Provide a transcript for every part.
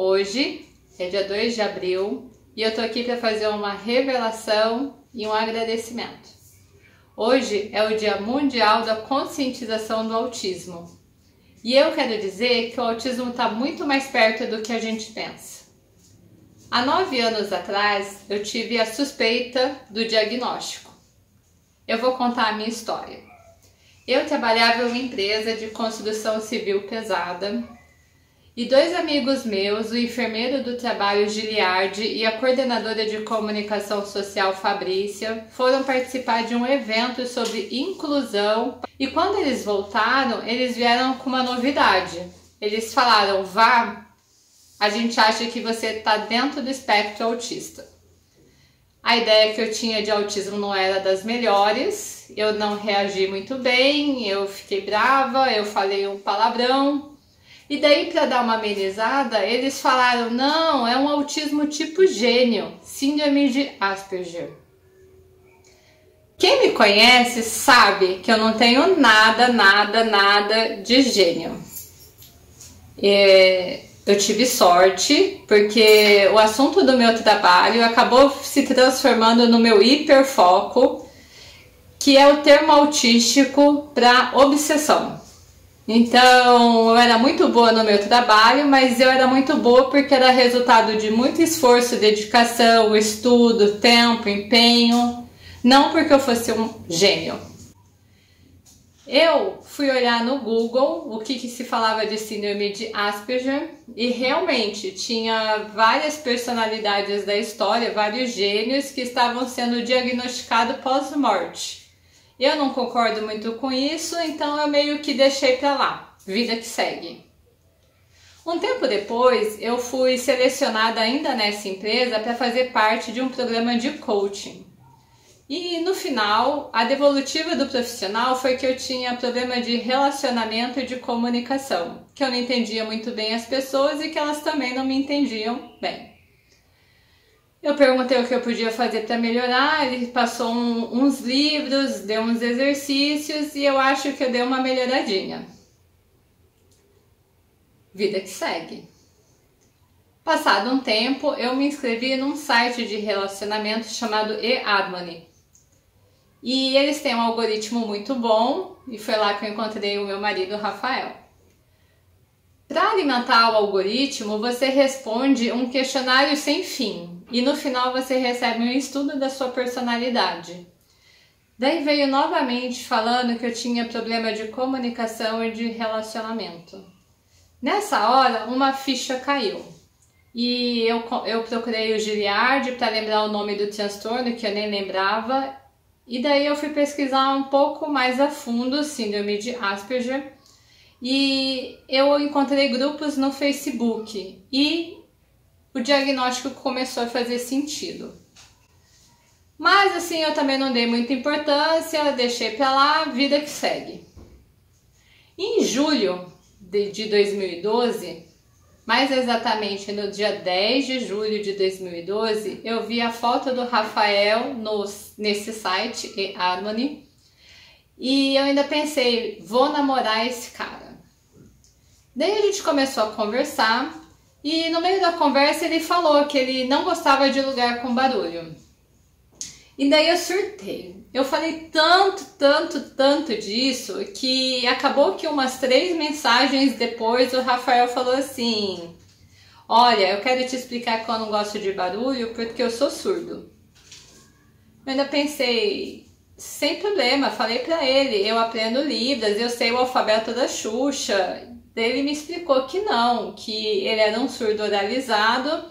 Hoje é dia 2 de abril e eu tô aqui para fazer uma revelação e um agradecimento. Hoje é o Dia Mundial da Conscientização do Autismo. E eu quero dizer que o autismo está muito mais perto do que a gente pensa. Há 9 anos atrás, eu tive a suspeita do diagnóstico. Eu vou contar a minha história. Eu trabalhava em uma empresa de construção civil pesada e 2 amigos meus, o enfermeiro do trabalho Giliardi e a coordenadora de comunicação social Fabrícia, foram participar de um evento sobre inclusão e quando eles voltaram, eles vieram com uma novidade. Eles falaram: Vá, a gente acha que você está dentro do espectro autista. A ideia que eu tinha de autismo não era das melhores, eu não reagi muito bem, eu fiquei brava, eu falei um palavrão. E daí, para dar uma amenizada, eles falaram: não, é um autismo tipo gênio, síndrome de Asperger. Quem me conhece sabe que eu não tenho nada de gênio. Eu tive sorte, porque o assunto do meu trabalho acabou se transformando no meu hiperfoco, que é o termo autístico para obsessão. Então, eu era muito boa no meu trabalho, mas eu era muito boa porque era resultado de muito esforço, dedicação, estudo, tempo, empenho, não porque eu fosse um gênio. Eu fui olhar no Google o que se falava de síndrome de Asperger e realmente tinha várias personalidades da história, vários gênios que estavam sendo diagnosticados pós-morte. Eu não concordo muito com isso, então eu meio que deixei pra lá, vida que segue. Um tempo depois, eu fui selecionada ainda nessa empresa para fazer parte de um programa de coaching. E no final, a devolutiva do profissional foi que eu tinha problema de relacionamento e de comunicação, que eu não entendia muito bem as pessoas e que elas também não me entendiam bem. Eu perguntei o que eu podia fazer para melhorar, ele passou uns livros, deu uns exercícios e eu acho que eu dei uma melhoradinha. Vida que segue. Passado um tempo, eu me inscrevi num site de relacionamento chamado eHarmony. E eles têm um algoritmo muito bom e foi lá que eu encontrei o meu marido, Rafael. Para alimentar o algoritmo, você responde um questionário sem fim e no final você recebe um estudo da sua personalidade. Daí veio novamente falando que eu tinha problema de comunicação e de relacionamento. Nessa hora, uma ficha caiu e eu procurei o Giliardi para lembrar o nome do transtorno, que eu nem lembrava, e daí eu fui pesquisar um pouco mais a fundo síndrome de Asperger. E eu encontrei grupos no Facebook e o diagnóstico começou a fazer sentido. Mas assim, eu também não dei muita importância, deixei pra lá, vida que segue. Em julho de 2012, mais exatamente no dia 10 de julho de 2012, eu vi a foto do Rafael nesse site, eHarmony, e eu ainda pensei: vou namorar esse cara. Daí a gente começou a conversar e no meio da conversa ele falou que ele não gostava de lugar com barulho. E daí eu surtei. Eu falei tanto disso que acabou que umas 3 mensagens depois o Rafael falou assim: olha, eu quero te explicar que eu não gosto de barulho porque eu sou surdo. Eu ainda pensei: sem problema, falei pra ele, eu aprendo Libras, eu sei o alfabeto da Xuxa. Ele me explicou que não, que ele era um surdo oralizado,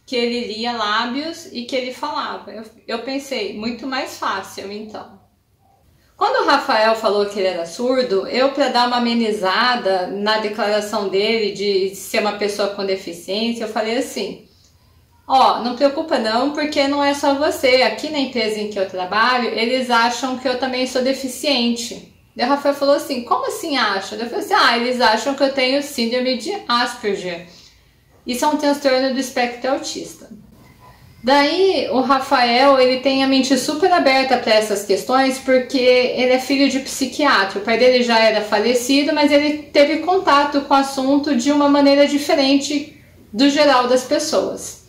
que ele lia lábios e que ele falava. Eu pensei, muito mais fácil então. Quando o Rafael falou que ele era surdo, eu, para dar uma amenizada na declaração dele de ser uma pessoa com deficiência, eu falei assim: ó, não preocupa não, porque não é só você. Aqui na empresa em que eu trabalho, eles acham que eu também sou deficiente. Daí o Rafael falou assim: como assim acham? Eu falei assim: eles acham que eu tenho síndrome de Asperger. Isso é um transtorno do espectro autista. Daí o Rafael, ele tem a mente super aberta para essas questões, porque ele é filho de psiquiatra. O pai dele já era falecido, mas ele teve contato com o assunto de uma maneira diferente do geral das pessoas.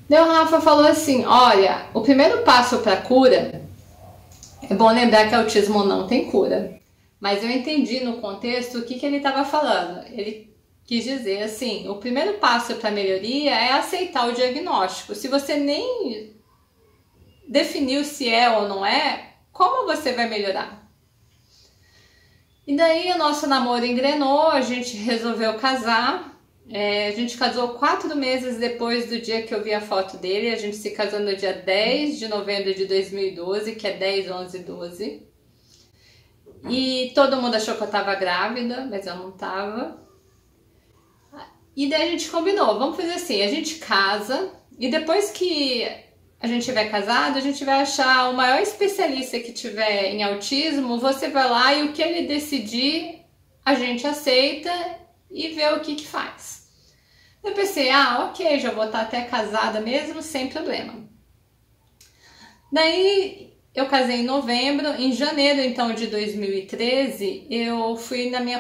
Daí o Rafa falou assim, olha, o primeiro passo para a cura, é bom lembrar que autismo não tem cura, mas eu entendi no contexto o que ele estava falando. Ele quis dizer assim, o primeiro passo para a melhoria é aceitar o diagnóstico. Se você nem definiu se é ou não é, como você vai melhorar? E daí o nosso namoro engrenou, a gente resolveu casar. A gente casou 4 meses depois do dia que eu vi a foto dele. A gente se casou no dia 10 de novembro de 2012, que é 10, 11, 12. E todo mundo achou que eu tava grávida, mas eu não tava. E daí a gente combinou, vamos fazer assim, a gente casa e depois que a gente tiver casado, a gente vai achar o maior especialista que tiver em autismo, você vai lá e o que ele decidir, a gente aceita e vê o que faz. Eu pensei, ok, já vou estar até casada mesmo, sem problema. Daí eu casei em novembro, em janeiro então de 2013, eu fui na minha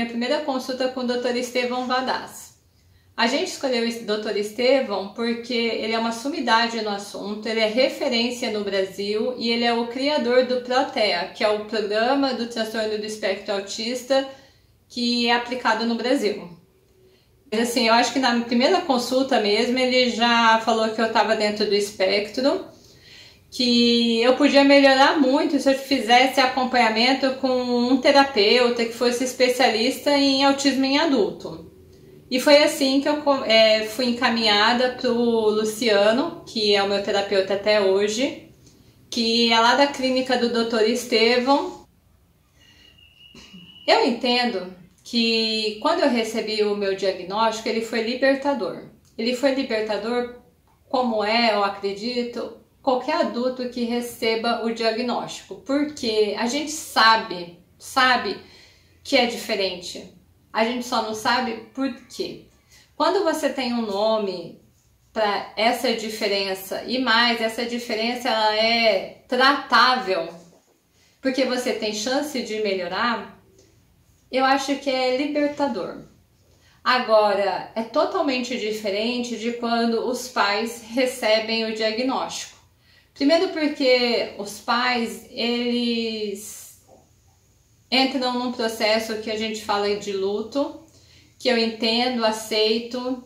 primeira consulta com o Dr. Estevão Vadaz. A gente escolheu esse Dr. Estevão porque ele é uma sumidade no assunto, ele é referência no Brasil e ele é o criador do ProTEA, que é o Programa do Transtorno do Espectro Autista, que é aplicado no Brasil. Mas assim, eu acho que na primeira consulta mesmo ele já falou que eu estava dentro do espectro, que eu podia melhorar muito se eu fizesse acompanhamento com um terapeuta que fosse especialista em autismo em adulto. E foi assim que eu fui encaminhada para o Luciano, que é o meu terapeuta até hoje, que é lá da clínica do Dr. Estevão. Eu entendo que quando eu recebi o meu diagnóstico, ele foi libertador. Ele foi libertador como eu acredito, qualquer adulto que receba o diagnóstico, porque a gente sabe que é diferente. A gente só não sabe por quê. Quando você tem um nome para essa diferença, e mais, essa diferença ela é tratável, porque você tem chance de melhorar, eu acho que é libertador. Agora, é totalmente diferente de quando os pais recebem o diagnóstico. Primeiro porque os pais, eles entram num processo que a gente fala de luto, que eu entendo, aceito,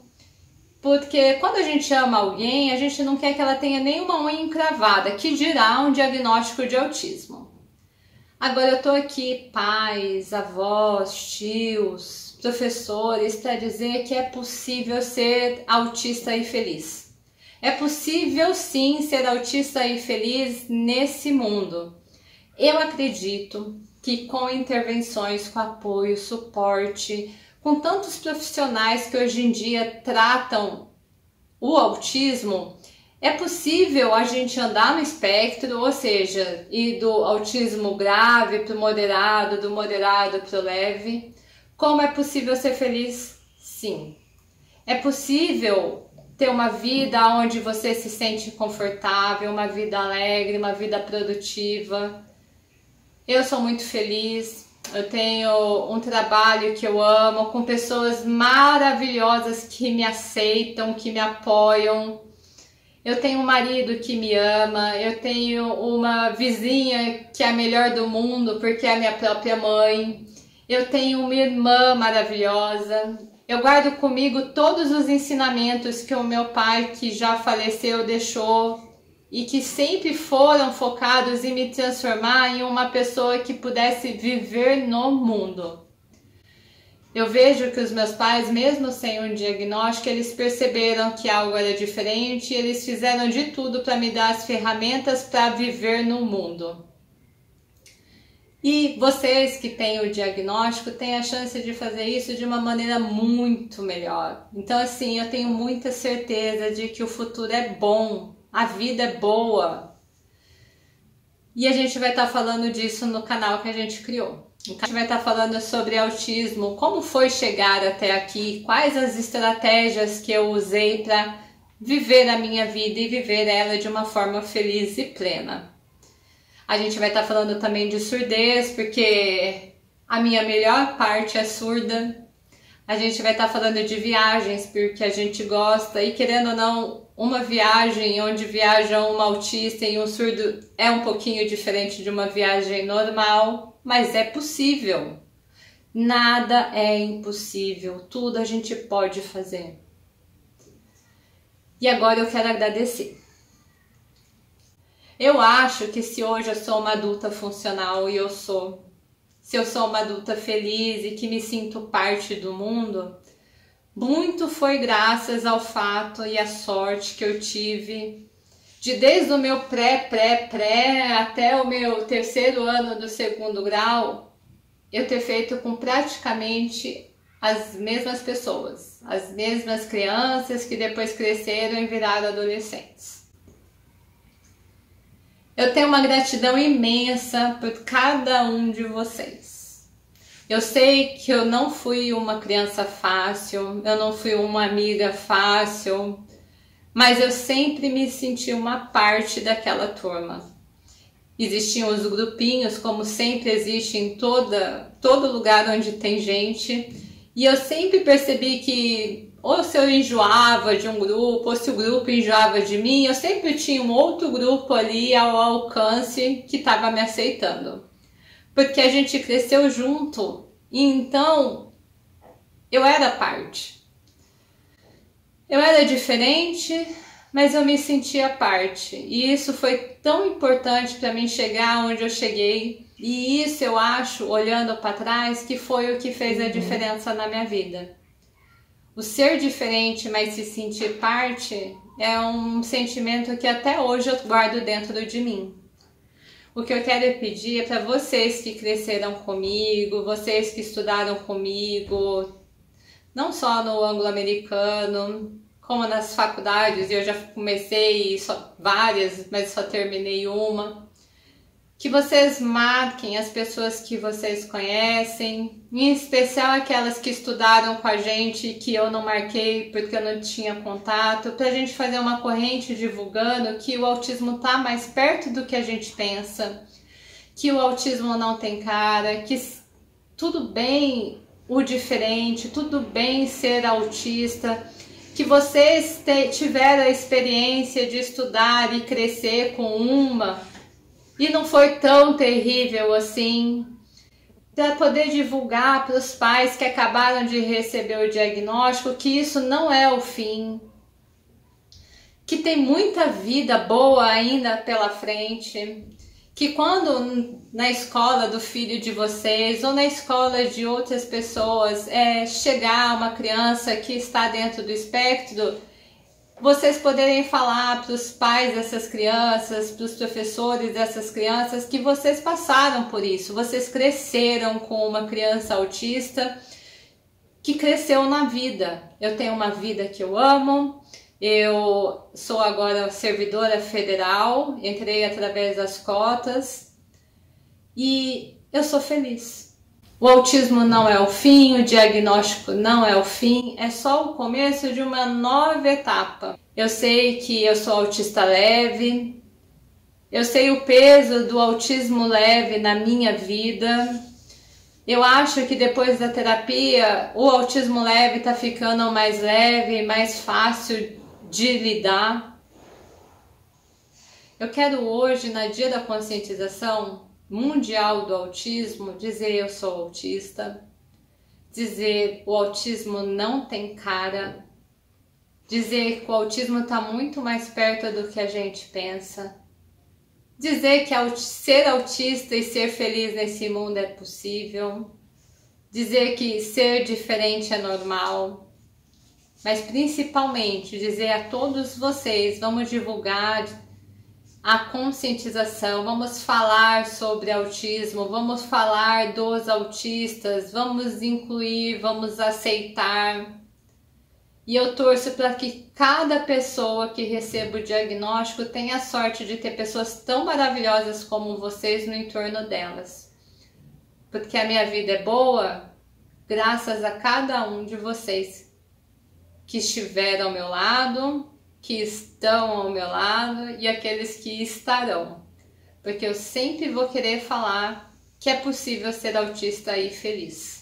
porque quando a gente ama alguém, a gente não quer que ela tenha nenhuma unha encravada, que dirá um diagnóstico de autismo. Agora eu tô aqui, pais, avós, tios, professores, para dizer que é possível ser autista e feliz. É possível sim ser autista e feliz nesse mundo. Eu acredito que com intervenções, com apoio, suporte, com tantos profissionais que hoje em dia tratam o autismo, é possível a gente andar no espectro, ou seja, ir do autismo grave para o moderado, do moderado para o leve. Como é possível ser feliz? Sim. É possível ter uma vida onde você se sente confortável, uma vida alegre, uma vida produtiva. Eu sou muito feliz, eu tenho um trabalho que eu amo, com pessoas maravilhosas que me aceitam, que me apoiam. Eu tenho um marido que me ama, eu tenho uma vizinha que é a melhor do mundo porque é a minha própria mãe. Eu tenho uma irmã maravilhosa. Eu guardo comigo todos os ensinamentos que o meu pai, que já faleceu, deixou e que sempre foram focados em me transformar em uma pessoa que pudesse viver no mundo. Eu vejo que os meus pais, mesmo sem um diagnóstico, eles perceberam que algo era diferente e eles fizeram de tudo para me dar as ferramentas para viver no mundo. E vocês que têm o diagnóstico têm a chance de fazer isso de uma maneira muito melhor. Então assim, eu tenho muita certeza de que o futuro é bom, a vida é boa. E a gente vai estar falando disso no canal que a gente criou. A gente vai estar falando sobre autismo, como foi chegar até aqui, quais as estratégias que eu usei para viver a minha vida e viver ela de uma forma feliz e plena. A gente vai estar falando também de surdez, porque a minha melhor parte é surda. A gente vai estar falando de viagens, porque a gente gosta, e querendo ou não, uma viagem onde viaja uma autista e um surdo é um pouquinho diferente de uma viagem normal, mas é possível. Nada é impossível, tudo a gente pode fazer. E agora eu quero agradecer. Eu acho que se hoje eu sou uma adulta funcional, e eu sou, se eu sou uma adulta feliz e que me sinto parte do mundo, muito foi graças ao fato e à sorte que eu tive de, desde o meu pré até o meu terceiro ano do segundo grau, eu ter feito com praticamente as mesmas pessoas, as mesmas crianças que depois cresceram e viraram adolescentes. Eu tenho uma gratidão imensa por cada um de vocês. Eu sei que eu não fui uma criança fácil, eu não fui uma amiga fácil, mas eu sempre me senti uma parte daquela turma. Existiam os grupinhos, como sempre existe em todo lugar onde tem gente, e eu sempre percebi que ou se eu enjoava de um grupo, ou se o grupo enjoava de mim, eu sempre tinha um outro grupo ali ao alcance que estava me aceitando. Porque a gente cresceu junto, e então eu era parte. Eu era diferente, mas eu me sentia parte. E isso foi tão importante para mim chegar onde eu cheguei. E isso eu acho, olhando para trás, que foi o que fez a diferença na minha vida. O ser diferente, mas se sentir parte, é um sentimento que até hoje eu guardo dentro de mim. O que eu quero pedir é para vocês que cresceram comigo, vocês que estudaram comigo, não só no anglo-americano, como nas faculdades, eu já comecei várias, mas só terminei uma. Que vocês marquem as pessoas que vocês conhecem, em especial aquelas que estudaram com a gente e que eu não marquei porque eu não tinha contato, para a gente fazer uma corrente divulgando que o autismo está mais perto do que a gente pensa, que o autismo não tem cara, que tudo bem o diferente, tudo bem ser autista, que vocês tiveram a experiência de estudar e crescer com uma e não foi tão terrível assim, para poder divulgar para os pais que acabaram de receber o diagnóstico que isso não é o fim, que tem muita vida boa ainda pela frente, que quando na escola do filho de vocês ou na escola de outras pessoas chegar uma criança que está dentro do espectro, vocês poderem falar para os pais dessas crianças, para os professores dessas crianças, que vocês passaram por isso, vocês cresceram com uma criança autista que cresceu na vida. Eu tenho uma vida que eu amo, eu sou agora servidora federal, entrei através das cotas e eu sou feliz. O autismo não é o fim, o diagnóstico não é o fim, é só o começo de uma nova etapa. Eu sei que eu sou autista leve, eu sei o peso do autismo leve na minha vida. Eu acho que depois da terapia, o autismo leve está ficando mais leve, mais fácil de lidar. Eu quero hoje, na Dia da Conscientização Mundial do Autismo, dizer eu sou autista, dizer o autismo não tem cara, dizer que o autismo está muito mais perto do que a gente pensa, dizer que ser autista e ser feliz nesse mundo é possível, dizer que ser diferente é normal, mas principalmente dizer a todos vocês, vamos divulgar a conscientização, vamos falar sobre autismo, vamos falar dos autistas, vamos incluir, vamos aceitar. E eu torço para que cada pessoa que receba o diagnóstico tenha a sorte de ter pessoas tão maravilhosas como vocês no entorno delas. Porque a minha vida é boa graças a cada um de vocês que estiveram ao meu lado, que estão ao meu lado e aqueles que estarão. Porque eu sempre vou querer falar que é possível ser autista e feliz.